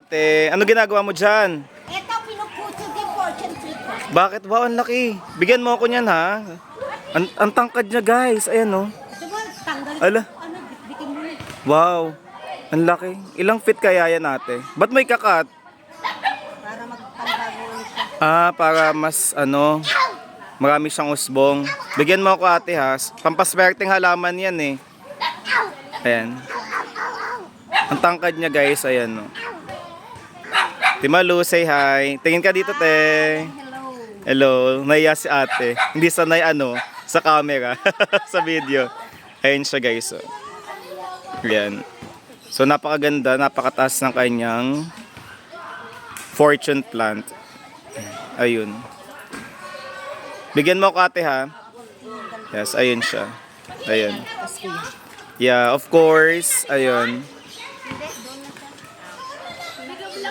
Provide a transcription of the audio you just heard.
ate. Ano ginagawa mo dyan? Ito, pinuputso din fortune cake ko. Bakit ba? Ang laki. Bigyan mo ako niyan ha. Ang tangkad niya guys. Ayan oh. Ito ba, tanggal Ala. ano, bitbitin mo na. Wow. Ang laki. Ilang feet kaya yan ate? Ba't may kakat? Para magpangbago siya. Ah, para mas ano, marami siyang usbong. Bigyan mo ako ate ha. Pampaswerteng halaman yan eh. Ayan. Ang tangkad niya guys. Ayan oh. Timalu, say hi. Tingin ka dito te. Hello. Hello. Naiya si ate. Hindi sanay ano, sa camera. Sa video. Ayan siya guys oh. Ayan. So napakaganda, napakataas ng kanyang fortune plant. Ayun. Bigyan mo ako ate ha. Yes, ayun siya. Ayun. Yeah, of course. Ayun.